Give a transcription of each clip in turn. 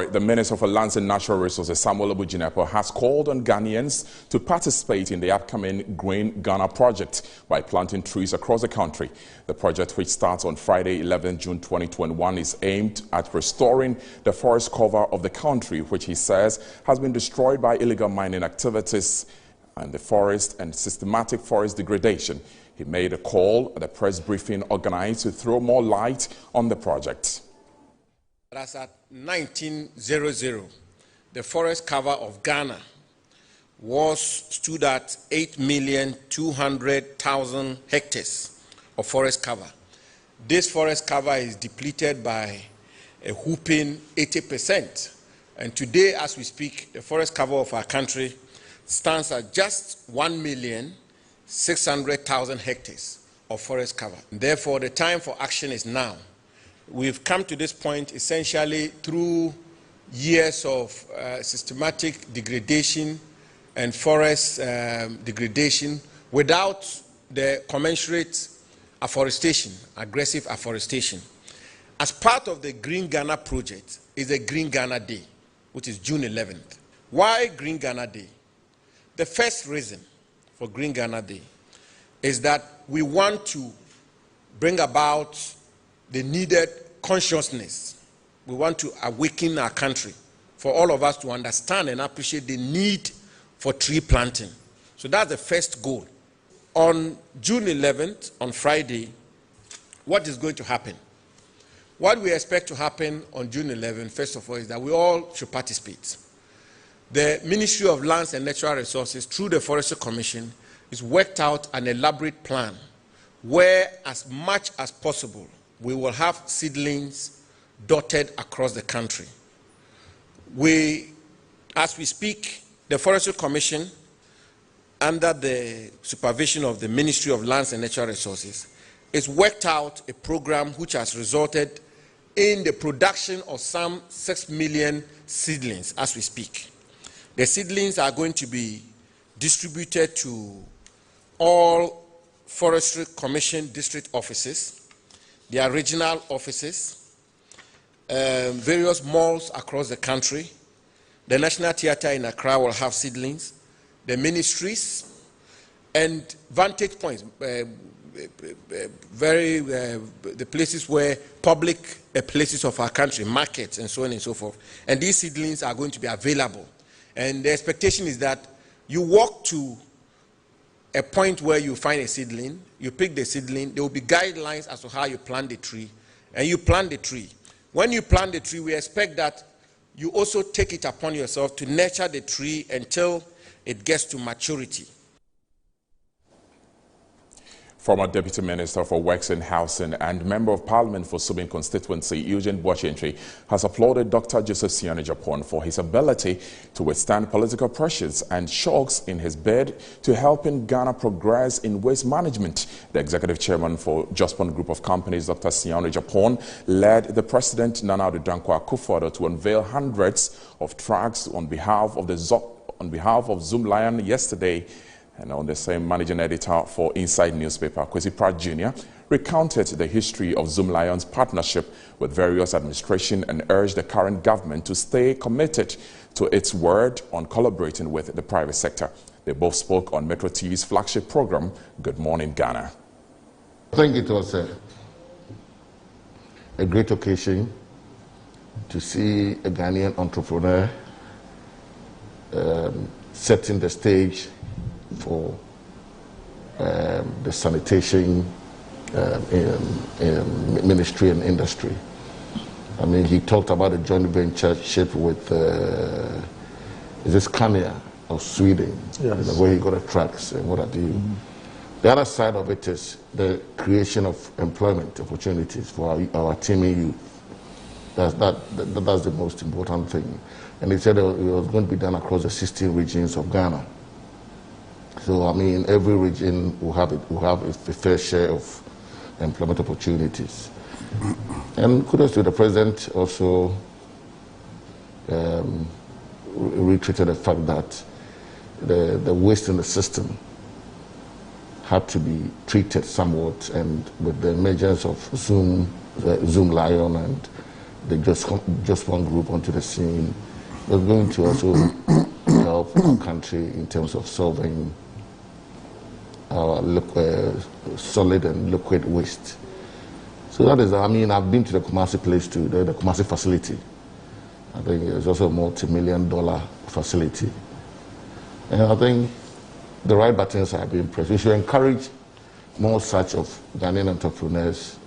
The Minister for Lands and Natural Resources, Samuel Obujinepo, has called on Ghanaians to participate in the upcoming Green Ghana project by planting trees across the country. The project, which starts on Friday, 11 June 2021, is aimed at restoring the forest cover of the country, which he says has been destroyed by illegal mining activities and the forest and systematic forest degradation. He made a call at a press briefing organized to throw more light on the project. As at 1900, the forest cover of Ghana stood at 8,200,000 hectares of forest cover. This forest cover is depleted by a whopping 80%. And today, as we speak, the forest cover of our country stands at just 1,600,000 hectares of forest cover. Therefore, the time for action is now. We've come to this point essentially through years of systematic degradation and forest degradation without the commensurate afforestation, aggressive afforestation. As part of the Green Ghana project is the Green Ghana Day, which is June 11th. Why Green Ghana Day? The first reason for Green Ghana Day is that we want to bring about the needed consciousness. We want to awaken our country for all of us to understand and appreciate the need for tree planting. So that's the first goal. On June 11th, on Friday, what is going to happen? What we expect to happen on June 11th, first of all, is that we all should participate. The Ministry of Lands and Natural Resources, through the Forestry Commission, has worked out an elaborate plan where, as much as possible, we will have seedlings dotted across the country. As we speak, the Forestry Commission, under the supervision of the Ministry of Lands and Natural Resources, has worked out a program which has resulted in the production of some 6 million seedlings as we speak. The seedlings are going to be distributed to all Forestry Commission district offices, their regional offices, various malls across the country. The National Theatre in Accra will have seedlings, the ministries, and vantage points, the places where public places of our country, markets, and so on and so forth. And these seedlings are going to be available. And the expectation is that you walk to a point where you find a seedling, you pick the seedling, there will be guidelines as to how you plant the tree, and you plant the tree. When you plant the tree, we expect that you also take it upon yourself to nurture the tree until it gets to maturity. Former Deputy Minister for Works and Housing and Member of Parliament for Subin constituency, Eugene Boachentry, has applauded Dr. Joseph Siani Japon for his ability to withstand political pressures and shocks in his bid to helping Ghana progress in waste management. The executive chairman for Jospon Group of Companies, Dr. Siani Japon, led the President Nana Addo Dankwa Akufo-Addo to unveil hundreds of tracts on behalf of Zoom Lion yesterday. And on the same, managing editor for Inside newspaper, Kwesi Pratt Jr., recounted the history of Zoom Lion's partnership with various administrations and urged the current government to stay committed to its word on collaborating with the private sector. They both spoke on Metro TV's flagship program, Good Morning Ghana. I think it was a great occasion to see a Ghanaian entrepreneur setting the stage for the sanitation ministry and industry. I mean, he talked about a joint ventureship with is this Scania of Sweden, yes, where he got the trucks and what have you. The other side of it is the creation of employment opportunities for our teeming youth. That's the most important thing. And he said it was going to be done across the 16 regions of Ghana. So, I mean, every region will have a fair share of employment opportunities. And kudos to the president also reiterated the fact that the waste in the system had to be treated somewhat, and with the emergence of Zoom Lion and just one group onto the scene. We're going to also help our country in terms of solving our solid and liquid waste. So that is, I mean, I've been to the Kumasi place too, the Kumasi facility. I think it's also a multi-million-dollar facility. And I think the right buttons are being pressed. We should encourage more such of Ghanaian entrepreneurs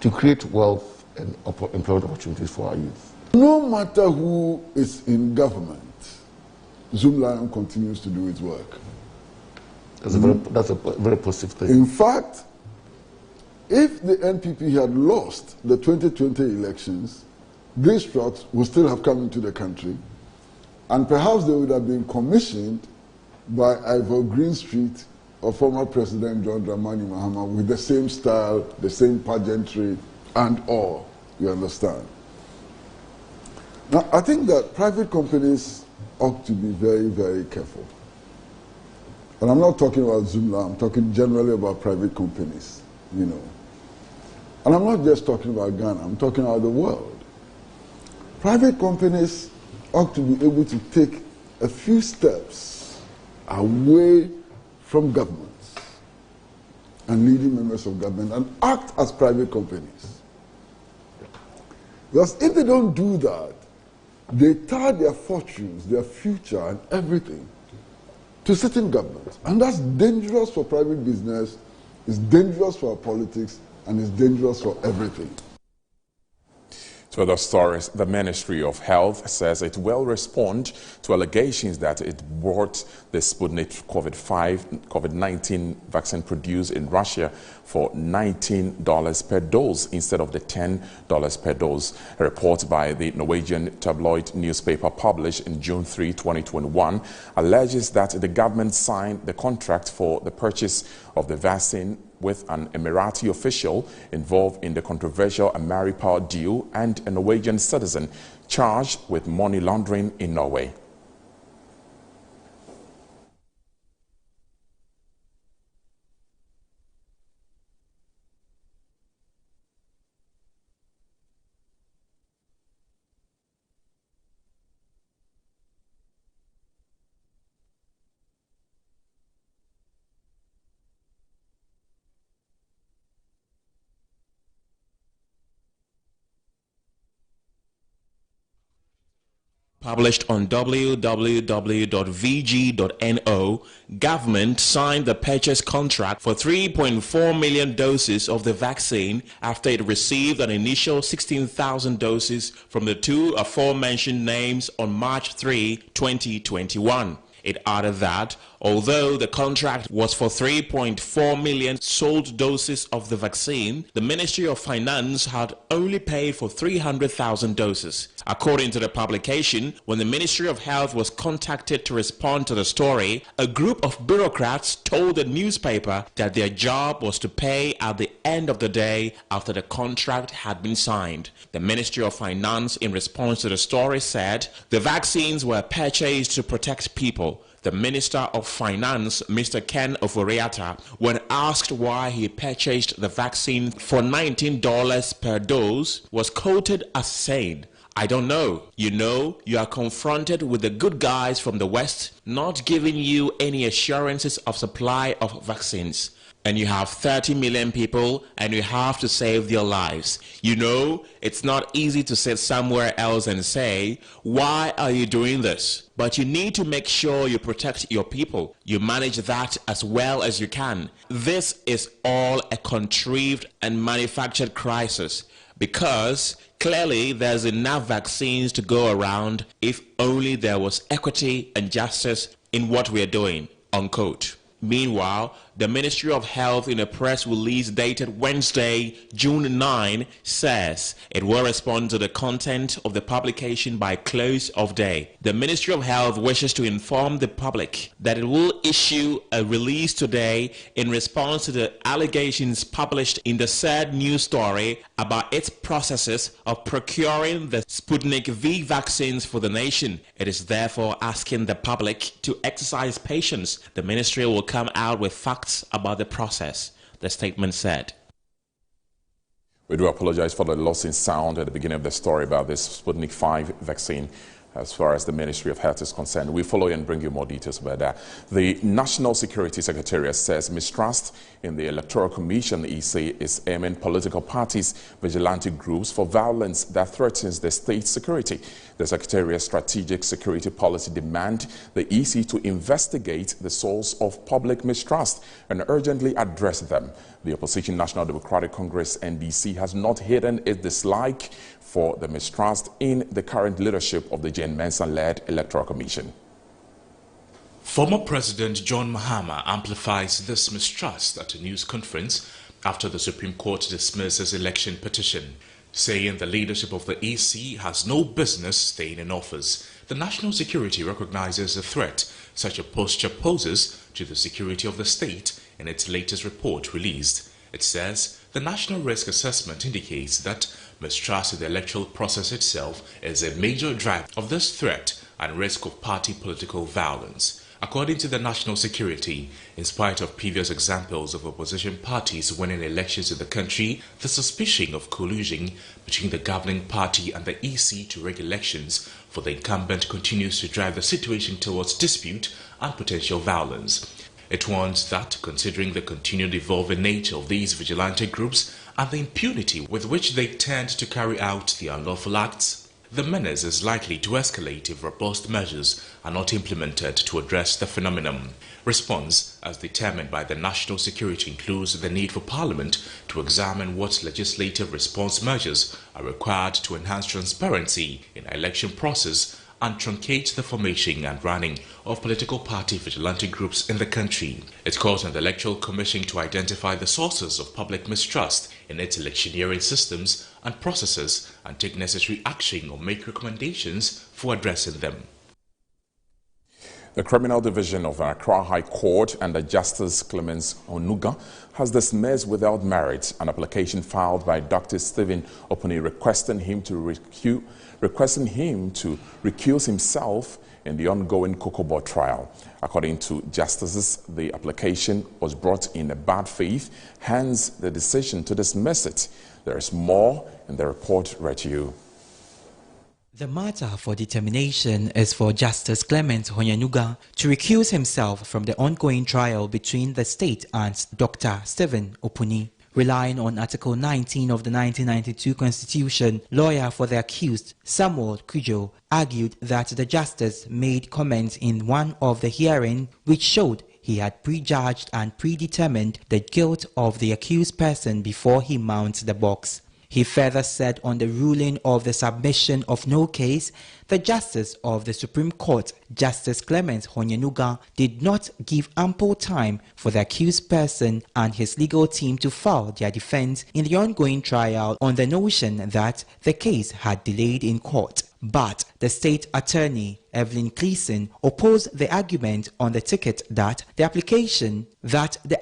to create wealth and employment opportunities for our youth. No matter who is in government, Zoomlion continues to do its work. That's a very positive thing. In fact, if the NPP had lost the 2020 elections, these trucks would still have come into the country, and perhaps they would have been commissioned by Ivor Greenstreet or former President John Dramani Mahama with the same style, the same pageantry, and all, you understand. Now, I think that private companies ought to be very, very careful. And I'm not talking about Zoomla, I'm talking generally about private companies, you know. And I'm not just talking about Ghana, I'm talking about the world. Private companies ought to be able to take a few steps away from governments and leading members of government and act as private companies. Because if they don't do that, they tie their fortunes, their future, and everything to certain governments. And that's dangerous for private business, it's dangerous for our politics, and it's dangerous for everything. To other stories, the Ministry of Health says it will respond to allegations that it bought the Sputnik COVID-19 vaccine produced in Russia for $19 per dose instead of the $10 per dose. A report by the Norwegian tabloid newspaper published in June 3, 2021 alleges that the government signed the contract for the purchase of the vaccine with an Emirati official involved in the controversial Maripal deal and a Norwegian citizen charged with money laundering in Norway. Published on www.vg.no, government signed the purchase contract for 3.4 million doses of the vaccine after it received an initial 16,000 doses from the two aforementioned names on March 3, 2021. It added that, although the contract was for 3.4 million sold doses of the vaccine, the Ministry of Finance had only paid for 300,000 doses. According to the publication, when the Ministry of Health was contacted to respond to the story, a group of bureaucrats told the newspaper that their job was to pay at the end of the day after the contract had been signed. The Ministry of Finance, in response to the story, said the vaccines were purchased to protect people. The Minister of Finance, Mr. Ken Oforiatta, when asked why he purchased the vaccine for $19 per dose, was quoted as saying, "I don't know. You are confronted with the good guys from the West not giving you any assurances of supply of vaccines. And you have 30 million people and you have to save their lives. It's not easy to sit somewhere else and say, why are you doing this? But you need to make sure you protect your people. You manage that as well as you can. This is all a contrived and manufactured crisis because clearly there's enough vaccines to go around if only there was equity and justice in what we're doing," unquote. Meanwhile, the Ministry of Health, in a press release dated Wednesday, June 9, says it will respond to the content of the publication by close of day. The Ministry of Health wishes to inform the public that it will issue a release today in response to the allegations published in the said news story about its processes of procuring the Sputnik V vaccines for the nation. It is therefore asking the public to exercise patience. The ministry will come out with facts about the process, the statement said. We do apologize for the loss in sound at the beginning of the story about this Sputnik 5 vaccine. As far as the Ministry of Health is concerned, we follow and bring you more details about that. The National Security Secretariat says mistrust in the Electoral Commission, EC, is aiming political parties, vigilante groups for violence that threatens the state's security. The Secretariat's strategic security policy demand the EC to investigate the source of public mistrust and urgently address them. The opposition National Democratic Congress, NDC, has not hidden its dislike for the mistrust in the current leadership of the Jane Mensah-led Electoral Commission. Former President John Mahama amplifies this mistrust at a news conference after the Supreme Court dismissed his election petition, saying the leadership of the EC has no business staying in office. The national security recognizes the threat such a posture poses to the security of the state in its latest report released. It says the national risk assessment indicates that mistrust in the electoral process itself is a major driver of this threat and risk of party political violence. According to the national security, in spite of previous examples of opposition parties winning elections in the country, the suspicion of collusion between the governing party and the EC to rig elections for the incumbent continues to drive the situation towards dispute and potential violence. It warns that, considering the continued evolving nature of these vigilante groups and the impunity with which they tend to carry out the unlawful acts, the menace is likely to escalate if robust measures are not implemented to address the phenomenon. Response, as determined by the national security, includes the need for Parliament to examine what legislative response measures are required to enhance transparency in the election process and truncate the formation and running of political party vigilante groups in the country. It calls on the Electoral Commission to identify the sources of public mistrust in its electioneering systems and processes and take necessary action or make recommendations for addressing them. The Criminal Division of Accra High Court under Justice Clemens Onuga has dismissed without merit an application filed by Dr. Stephen Opuni requesting him to recuse himself in the ongoing Kokobo trial. According to justices, the application was brought in bad faith, hence the decision to dismiss it. There is more in the report read to you. The matter for determination is for Justice Clement Honyanuga to recuse himself from the ongoing trial between the state and Dr. Stephen Opuni. Relying on Article 19 of the 1992 Constitution, lawyer for the accused, Samuel Kujo, argued that the justice made comments in one of the hearings which showed he had prejudged and predetermined the guilt of the accused person before he mounts the box. He further said on the ruling of the submission of no case, the Justice of the Supreme Court, Justice Clement Honyanuga, did not give ample time for the accused person and his legal team to file their defense in the ongoing trial on the notion that the case had delayed in court. But the state attorney, Evelyn Cleason, opposed the argument on the ticket that the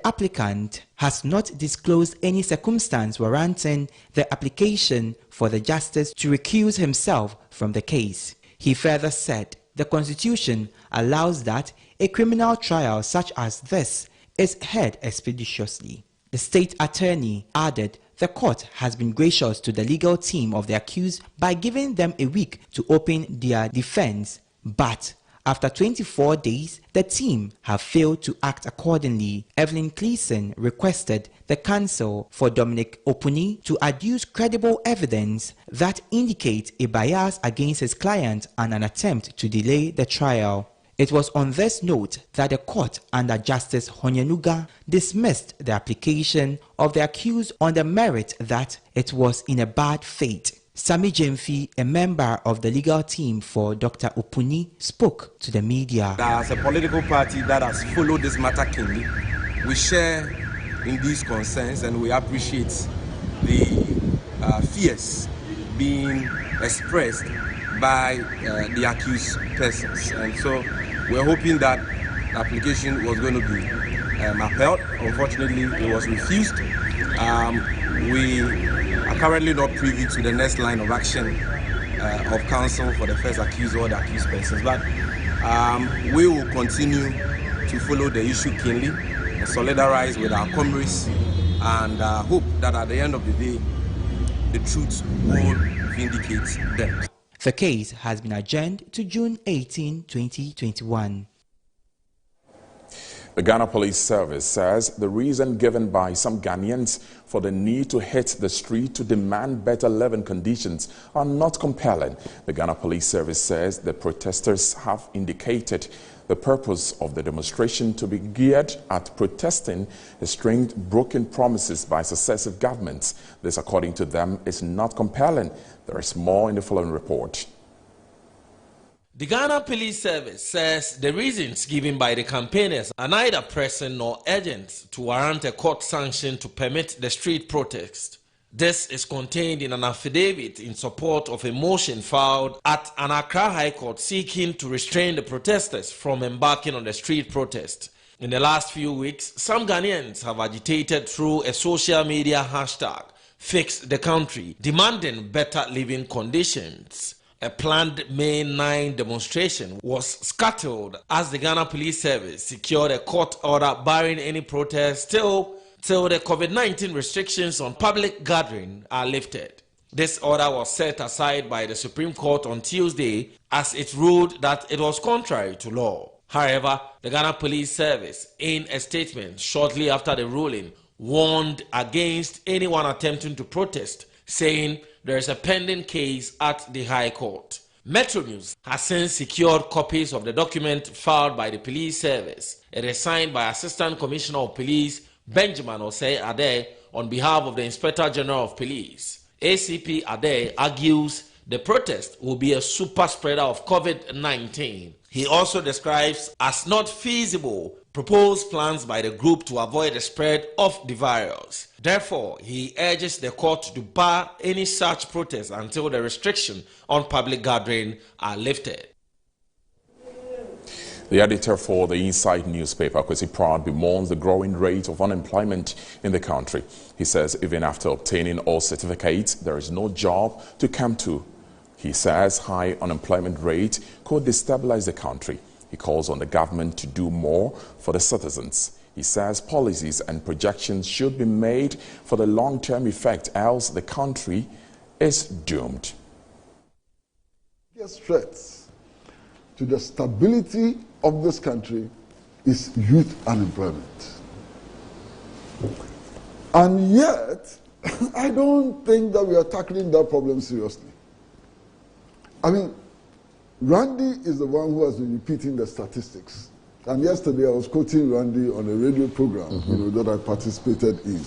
applicant has not disclosed any circumstance warranting the application for the justice to recuse himself from the case. He further said the Constitution allows that a criminal trial such as this is heard expeditiously. The state attorney added the court has been gracious to the legal team of the accused by giving them a week to open their defense, but after 24 days, the team have failed to act accordingly. Evelyn Cleason requested the counsel for Dominic Opuni to adduce credible evidence that indicates a bias against his client and an attempt to delay the trial. It was on this note that the court under Justice Honyanuga dismissed the application of the accused on the merit that it was in a bad faith. Sami Jemfi, a member of the legal team for Dr. Opuni, spoke to the media. As a political party that has followed this matter keenly, we share in these concerns and we appreciate the fears being expressed by the accused persons. And so we're hoping that the application was going to be upheld. Unfortunately, it was refused. We are currently not privy to the next line of action of counsel for the first accused or the accused persons, but we will continue to follow the issue keenly and solidarize with our comrades and hope that at the end of the day the truth will vindicate them. The case has been adjourned to June 18, 2021. The Ghana Police Service says the reason given by some Ghanaians for the need to hit the street to demand better living conditions are not compelling. The Ghana Police Service says the protesters have indicated the purpose of the demonstration to be geared at protesting the stringed broken promises by successive governments. This, according to them, is not compelling. There is more in the following report. The Ghana Police Service says the reasons given by the campaigners are neither pressing nor urgent to warrant a court sanction to permit the street protest. This is contained in an affidavit in support of a motion filed at an Accra High Court seeking to restrain the protesters from embarking on the street protest. In the last few weeks, some Ghanaians have agitated through a social media hashtag, Fix the Country, demanding better living conditions. A planned May 9 demonstration was scuttled as the Ghana Police Service secured a court order barring any protest till the COVID-19 restrictions on public gathering are lifted. This order was set aside by the Supreme Court on Tuesday as it ruled that it was contrary to law. However, the Ghana Police Service, in a statement shortly after the ruling, warned against anyone attempting to protest, saying there is a pending case at the High Court. Metro News has since secured copies of the document filed by the police service. It is signed by Assistant Commissioner of Police Benjamin Osei Ade on behalf of the Inspector General of Police. ACP Ade argues the protest will be a super spreader of COVID-19. He also describes as not feasible proposed plans by the group to avoid the spread of the virus. Therefore, he urges the court to bar any such protest until the restriction on public gathering are lifted. The editor for the Inside newspaper, Kwesi Proud, bemoans the growing rate of unemployment in the country. He says even after obtaining all certificates, there is no job to come to. He says high unemployment rate could destabilize the country. He calls on the government to do more for the citizens. He says policies and projections should be made for the long-term effect, else the country is doomed. Biggest threats to the stability of this country is youth unemployment. And yet, I don't think that we are tackling that problem seriously. I mean, Randy is the one who has been repeating the statistics. And yesterday I was quoting Randy on a radio program, that I participated in.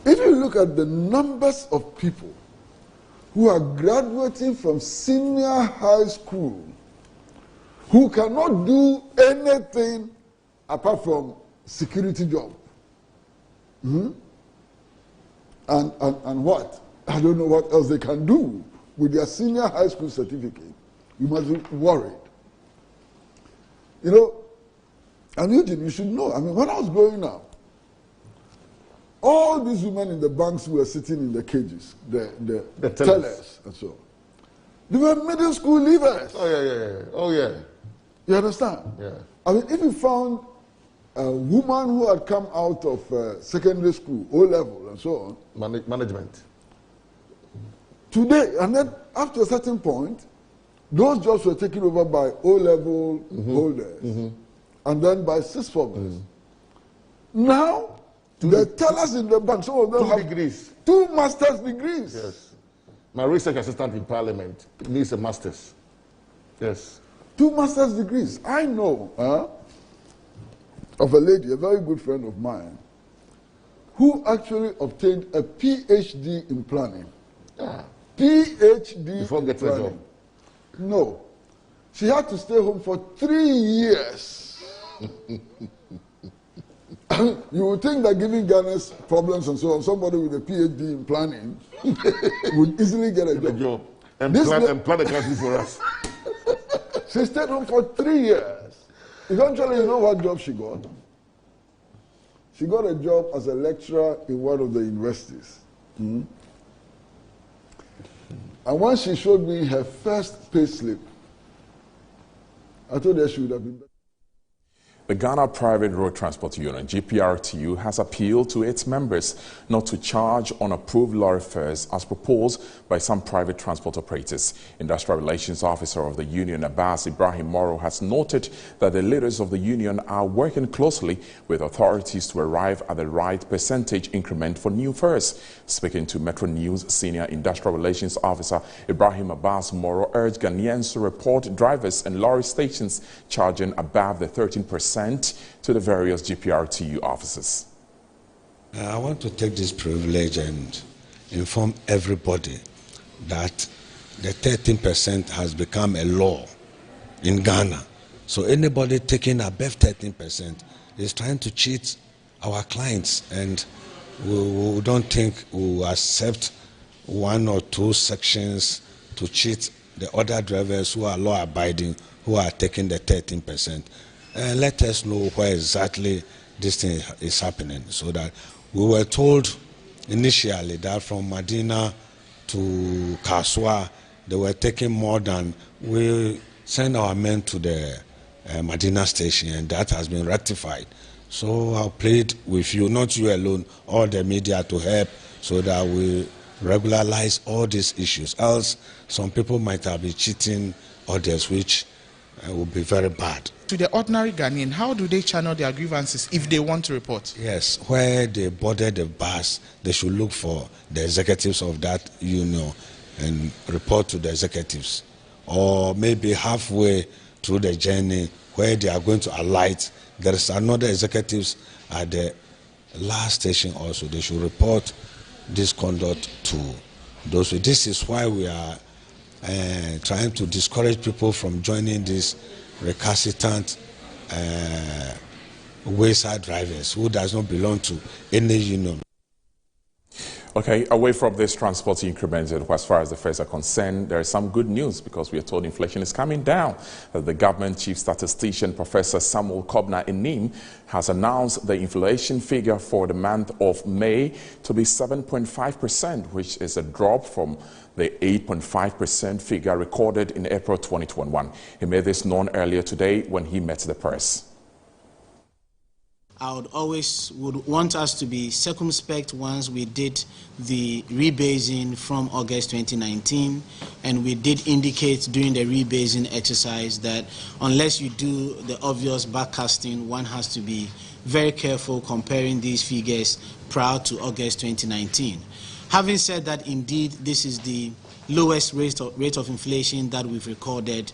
If you look at the numbers of people who are graduating from senior high school, who cannot do anything apart from security job. And what? I don't know what else they can do with their senior high school certificate. You must be worried. And Eugene, you should know, I mean, when I was growing up, all these women in the banks who were sitting in the cages, the tellers and so on, they were middle school leavers. Oh, yeah. You understand? Yeah. I mean, if you found a woman who had come out of secondary school, O-level and so on. Management. Today, and then after a certain point, those jobs were taken over by O-level holders, and then by six-formers. Now, the tellers in the bank, some of them have degrees. 2 master's degrees. Yes. My research assistant in Parliament needs a master's. Yes. 2 master's degrees. I know of a lady, a very good friend of mine, who actually obtained a PhD in planning. PhD before getting a job. No. She had to stay home for 3 years. You would think that giving Ghana's problems and so on, somebody with a PhD in planning would easily get a job. And plan a country for us. She stayed home for 3 years. Eventually, you know what job she got? She got a job as a lecturer in one of the universities. And once she showed me her first pay slip, I told her she would have been better. The Ghana Private Road Transport Union, GPRTU, has appealed to its members not to charge unapproved lorry fares as proposed by some private transport operators. Industrial Relations Officer of the union, Abbas Ibrahim Moro, has noted that the leaders of the union are working closely with authorities to arrive at the right percentage increment for new fares. Speaking to Metro News, Senior Industrial Relations Officer Ibrahim Abbas Moro urged Ghanaians to report drivers and lorry stations charging above the 13% to the various GPRTU offices. I want to take this privilege and inform everybody that the 13% has become a law in Ghana. So anybody taking above 13% is trying to cheat our clients, and we don't think we will accept one or two sections to cheat the other drivers who are law-abiding, who are taking the 13%. Let us know where exactly this thing is happening, so that we were told initially that from Medina to Kaswa they were taking more than we send our men to the Medina station, and that has been rectified. So I'll plead with you, not you alone, all the media, to help so that we regularize all these issues. Else some people might have been cheating others, which will be very bad. To the ordinary Ghanaian, how do they channel their grievances if they want to report? Yes, where they boarded the bus, they should look for the executives of that union and report to the executives. Or maybe halfway through the journey where they are going to alight, there is another executives at the last station also. They should report this conduct to those. This is why we are trying to discourage people from joining these recalcitrant wayside drivers who does not belong to any union. Okay, away from this transport increment, as far as the fares are concerned, there is some good news because we are told inflation is coming down. The government chief statistician, Professor Samuel Kobna Enim, has announced the inflation figure for the month of May to be 7.5%, which is a drop from the 8.5% figure recorded in April 2021. He made this known earlier today when he met the press. I would want us to be circumspect once we did the rebasing from August 2019, and we did indicate during the rebasing exercise that unless you do the obvious backcasting, one has to be very careful comparing these figures prior to August 2019. Having said that, indeed, this is the lowest rate of inflation that we've recorded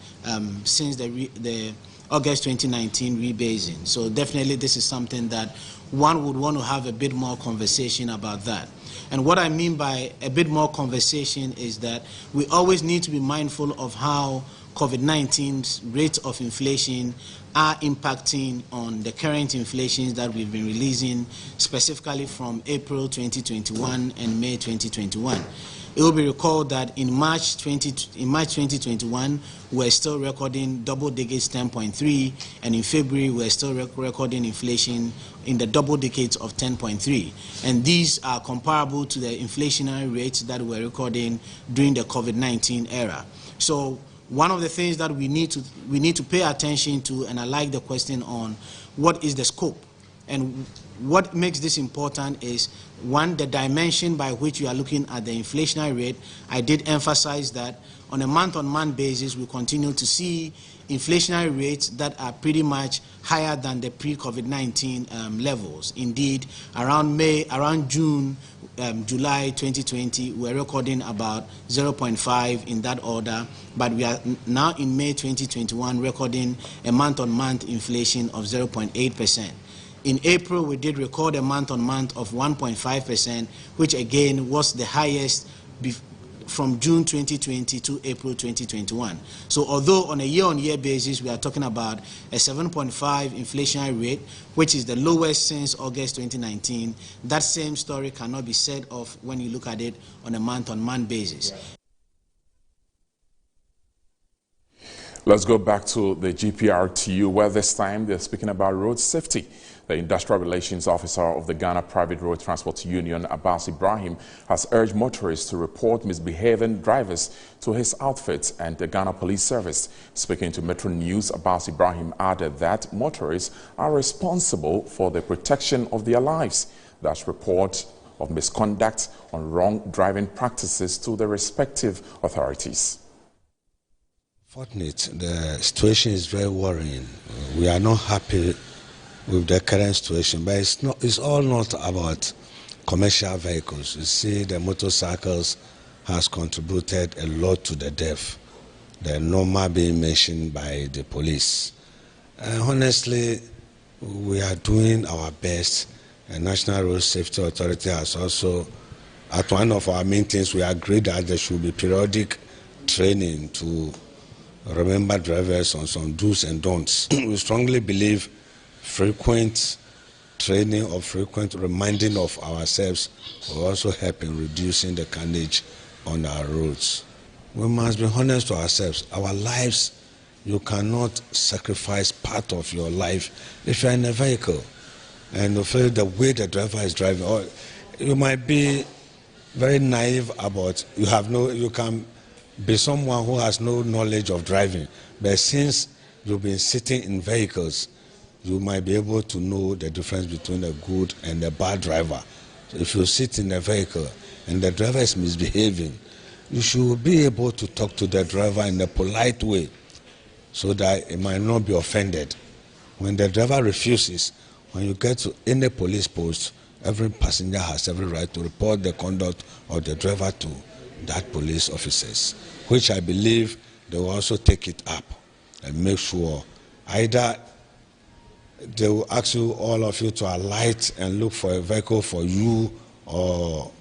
since the August 2019 rebasing. So definitely this is something that one would want to have a bit more conversation about that. And what I mean by a bit more conversation is that we always need to be mindful of how COVID-19's rate of inflation are impacting on the current inflations that we've been releasing, specifically from April 2021 and May 2021. It will be recalled that in March 2021, we're still recording double digits 10.3, and in February, we're still recording inflation in the double digits of 10.3. And these are comparable to the inflationary rates that we're recording during the COVID-19 era. So one of the things that we need to pay attention to, and I like the question on what is the scope. And what makes this important is, one, the dimension by which you are looking at the inflationary rate. I did emphasize that on a month-on-month basis, we continue to see inflationary rates that are pretty much higher than the pre-COVID-19 levels. Indeed, around June, July 2020, we're recording about 0.5 in that order, but we are now in May 2021 recording a month-on-month inflation of 0.8%. In April, we did record a month-on-month of 1.5%, which again was the highest from June 2020 to April 2021. So although on a year-on-year basis, we are talking about a 7.5 inflationary rate, which is the lowest since August 2019, that same story cannot be said of when you look at it on a month-on-month basis. Let's go back to the GPRTU, where this time they're speaking about road safety. The Industrial Relations Officer of the Ghana Private Road Transport Union, Abbas Ibrahim, has urged motorists to report misbehaving drivers to his outfit and the Ghana Police Service. Speaking to Metro News, Abbas Ibrahim added that motorists are responsible for the protection of their lives. That's report of misconduct on wrong driving practices to the respective authorities. Fortunately, the situation is very worrying. We are not happy with the current situation, but it's all not about commercial vehicles. You see, the motorcycles has contributed a lot to the death, the number being mentioned by the police. Honestly, we are doing our best. The National Road Safety Authority has also, at one of our meetings, we agreed that there should be periodic training to remember drivers on some do's and don'ts. We strongly believe frequent training or frequent reminding of ourselves will also help in reducing the carnage on our roads. We must be honest to ourselves. Our lives, you cannot sacrifice part of your life if you're in a vehicle and you feel the way the driver is driving. Or you might be very naive about, you can be someone who has no knowledge of driving, but since you've been sitting in vehicles, you might be able to know the difference between a good and a bad driver. So if you sit in a vehicle and the driver is misbehaving, you should be able to talk to the driver in a polite way so that it might not be offended. When the driver refuses, when you get to any police post, every passenger has every right to report the conduct of the driver to that police officers, which I believe they will also take it up and make sure either they will ask you, all of you, to alight and look for a vehicle for you, or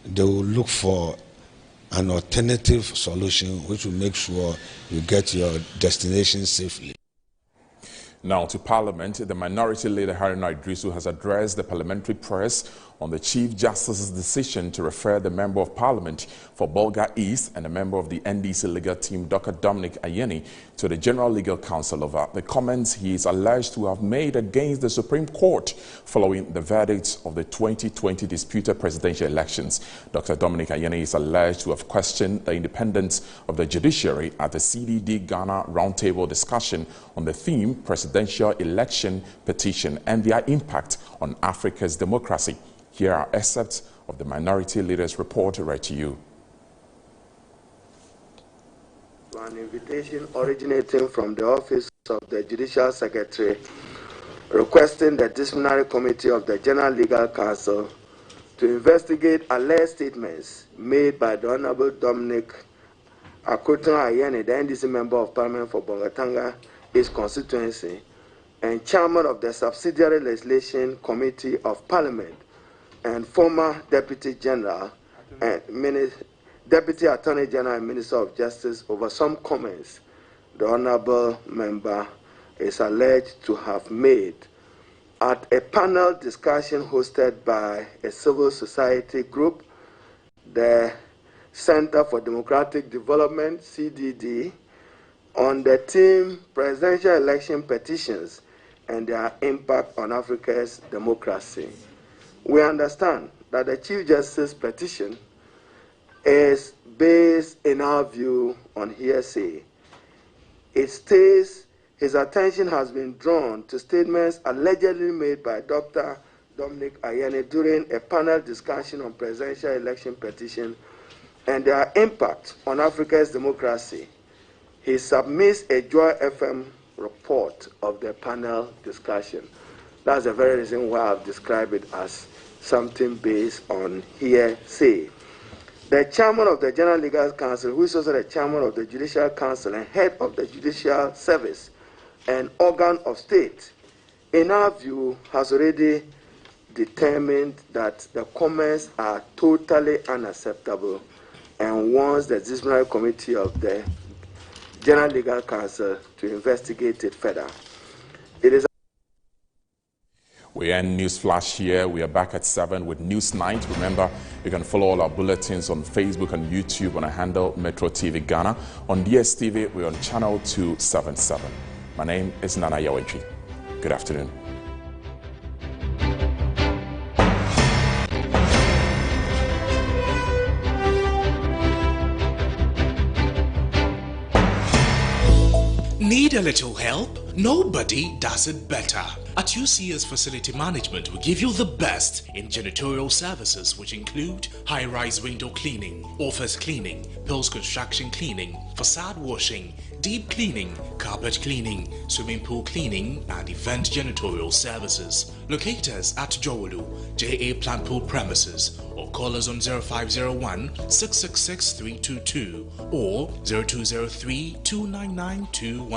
they will look for an alternative solution which will make sure you get your destination safely. Now to Parliament, the Minority Leader Haruna Idrisu has addressed the parliamentary press on the Chief Justice's decision to refer the Member of Parliament for Bolga East and a member of the NDC legal team, Dr. Dominic Ayeni, to the General Legal Council over the comments he is alleged to have made against the Supreme Court following the verdicts of the 2020 disputed presidential elections. Dr. Dominic Ayeni is alleged to have questioned the independence of the judiciary at the CDD Ghana roundtable discussion on the theme presidential election petition and their impact on Africa's democracy. Here are excerpts of the Minority Leader's report read to you. An invitation originating from the Office of the Judicial Secretary requesting the Disciplinary Committee of the General Legal Council to investigate alleged statements made by the Honorable Dominic Ayeni, the NDC Member of Parliament for Bongatanga East Constituency and Chairman of the Subsidiary Legislation Committee of Parliament, and former Deputy General and Deputy Attorney General and Minister of Justice over some comments the Honorable Member is alleged to have made at a panel discussion hosted by a civil society group, the Center for Democratic Development, CDD, on the theme presidential election petitions and their impact on Africa's democracy. We understand that the Chief Justice's petition is based, in our view, on hearsay. It states his attention has been drawn to statements allegedly made by Dr. Dominic Ayeni during a panel discussion on presidential election petition and their impact on Africa's democracy. He submits a Joy FM report of the panel discussion. That's the very reason why I've described it as something based on hearsay. The chairman of the General Legal Council, who is also the chairman of the Judicial Council and head of the Judicial Service, an organ of state, in our view, has already determined that the comments are totally unacceptable and wants the Disciplinary Committee of the General Legal Council to investigate it further. It is We end NewsFlash here. We are back at 7 with News Night. Remember, you can follow all our bulletins on Facebook and YouTube on our handle Metro TV Ghana. On DSTV, we're on channel 277. My name is Nana Yawentri. Good afternoon. Need a little help? Nobody does it better. At UCS Facility Management, we give you the best in janitorial services, which include high-rise window cleaning, office cleaning, post-construction cleaning, facade washing, deep cleaning, carpet cleaning, swimming pool cleaning, and event janitorial services. Locate us at Jowolu, JA Plant Pool premises, or call us on 0501-666-322 or 0203-299-211.